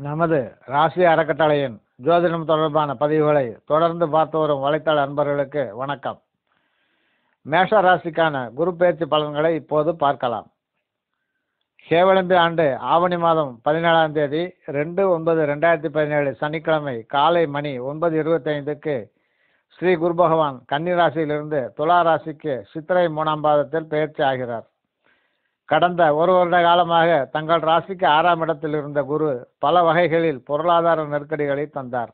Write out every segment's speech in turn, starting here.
நமது ராசி அறக்கட்டளையின் ஜோதிடம் தொடர்பான பதிவுகளை தொடர்ந்து பார்த்து வரும் வலைத்தள அன்பர்களுக்கு வணக்கம். மேஷ ராசிக்கான குரு பெயர்ச்சி பலன்களை இப்போது பார்க்கலாம். சேவலம்பி ஆண்டு ஆவணி மாதம் 17ஆம் தேதி 2/9/2017 சனிக்கிழமை காலை மணி 9:25க்கு ஸ்ரீ குரு பகவான் கன்னி ராசியிலிருந்து துலா ராசிக்கு சித்திரை 3ஆம் பாதத்தில் பெயர்ச்சி ஆகிறார். கடந்த ஒரு வருட காலமாக தங்கள் ராசிக்கு 6ஆம் இடத்தில் இருந்த குரு பல வகைகளில் பொருளாதார நெருக்கடிகளை தந்தார்.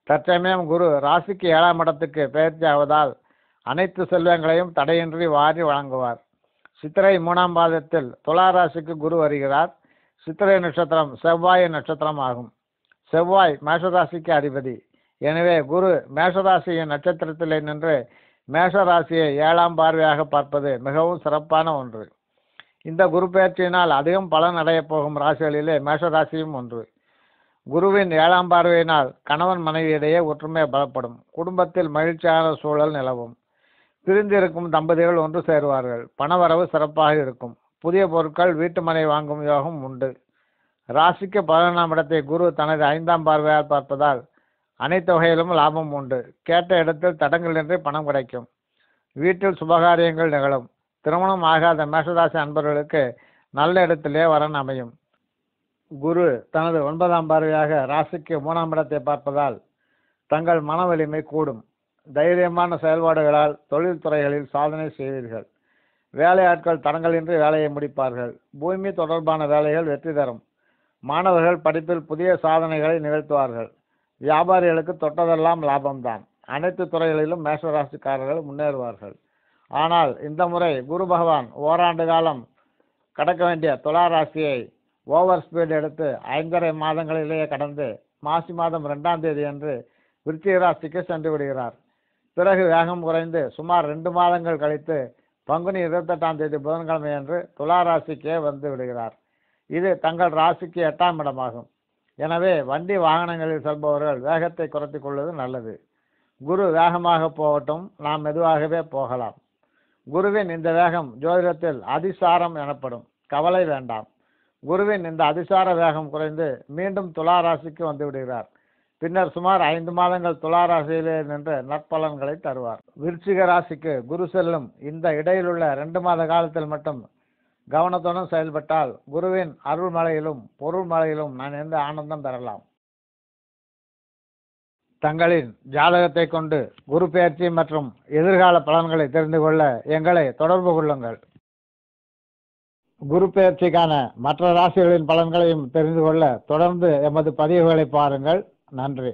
தற்சமயம் குரு ராசிக்கு 7ஆம் இடத்துக்கு பெயர்ச்சி ஆவதால் அனைத்து செல்வங்களையும் தடையின்றி வாரி வழங்குவார். சித்திரை 3ஆம் பாதத்தில் துலா ராசிக்கு குரு வருகிறார். சித்திரை நட்சத்திரம் செவ்வாய் நட்சத்திரம் ஆகும். செவ்வாய் மேஷராசிக்கு அதிபதி. எனவே குரு மேஷராசியின் நட்சத்திரத்திலே நின்று மேஷராசியை 7ஆம் பார்வையாக பார்ப்பது மிகவும் சிறப்பான ஒன்று. இந்த குரு பெயர்ச்சியினால் அதிகம் பலன் அடையப் போகும் ராசிகளிலே மேஷராசியும் ஒன்று. குருவின் 7ஆம் பார்வையினால் கணவன் மனைவியிடையே ஒற்றுமை பலப்படும். குடும்பத்தில் மகிழ்ச்சியான சூழல் நிலவும். பிரிந்திருக்கும் தம்பதிகள் ஒன்று சேருவார்கள். பணவரவு சிறப்பாக இருக்கும். புதிய பொருட்கள் வீட்டு மனை வாங்கும் யோகம் உண்டு. ராசிக்கு 11ஆம் இடத்தை குரு தனது 5ஆம் பார்வையால் பார்ப்பதால் அனைத்து வகையிலும் லாபம் உண்டு. கேட்ட இடத்தில் தடங்களின்றி பணம் கிடைக்கும். வீட்டில் சுபகாரியங்கள் நிகழும். திருமணம் ஆகாத மேஷராசி அன்பர்களுக்கு நல்ல இடத்திலே வரன் அமையும். குரு தனது 9ஆம் பார்வையாக ராசிக்கு 3ஆம் இடத்தை பார்ப்பதால் தங்கள் மன வலிமை கூடும். தைரியமான செயல்பாடுகளால் தொழில்துறைகளில் சாதனை செய்வீர்கள். வேலையாட்கள் தடங்களின்றி வேலையை முடிப்பார்கள். பூமி தொடர்பான வேலைகள் வெற்றி தரும். மாணவர்கள் படிப்பில் புதிய சாதனைகளை நிகழ்த்துவார்கள். வியாபாரிகளுக்கு தொட்டதெல்லாம் லாபம்தான். அனைத்து துறைகளிலும் மேஷராசிக்காரர்கள் முன்னேறுவார்கள். ஆனால் இந்த முறை குரு பகவான் ஓராண்டு காலம் கடக்க வேண்டிய துலா ராசியை ஓவர் ஸ்பீடு எடுத்து 5.5 மாதங்களிலேயே கடந்து மாசி மாதம் 2ஆம் தேதி அன்று விருச்சிக ராசிக்கு சென்று விடுகிறார். பிறகு வேகம் குறைந்து சுமார் 2 மாதங்கள் கழித்து பங்குனி 28ஆம் தேதி புதன்கிழமை அன்று துலா ராசிக்கே வந்து விடுகிறார். இது தங்கள் ராசிக்கு 8ஆம் இடமாகும். எனவே வண்டி வாகனங்களில் செல்பவர்கள் வேகத்தை குறைத்துக் கொள்வது நல்லது. குரு வேகமாக போகட்டும், நாம் மெதுவாகவே போகலாம். குருவின் இந்த வேகம் ஜோதிடத்தில் அதிசாரம் எனப்படும். கவலை வேண்டாம். குருவின் இந்த அதிசார வேகம் குறைந்து மீண்டும் துலா ராசிக்கு வந்து விடுகிறார். பின்னர் சுமார் 5 மாதங்கள் துலா ராசியிலே நின்று நற்பலன்களை தருவார். விருச்சிக ராசிக்கு குரு செல்லும் இந்த இடையிலுள்ள 2 மாத காலத்தில் மட்டும் கவனத்துடன் செயல்பட்டால் குருவின் அருள் மலையிலும் பொருள் மலையிலும் நான் எந்த ஆனந்தம் பெறலாம். தங்களின் ஜாதகத்தை கொண்டு குரு பெயர்ச்சி மற்றும் எதிர்கால பலன்களை தெரிந்து கொள்ள எங்களை தொடர்பு கொள்ளுங்கள். குரு பெயர்ச்சிக்கான மற்ற ராசிகளின் பலன்களையும் தெரிந்து கொள்ள தொடர்ந்து எமது பதிவுகளை பாருங்கள். நன்றி.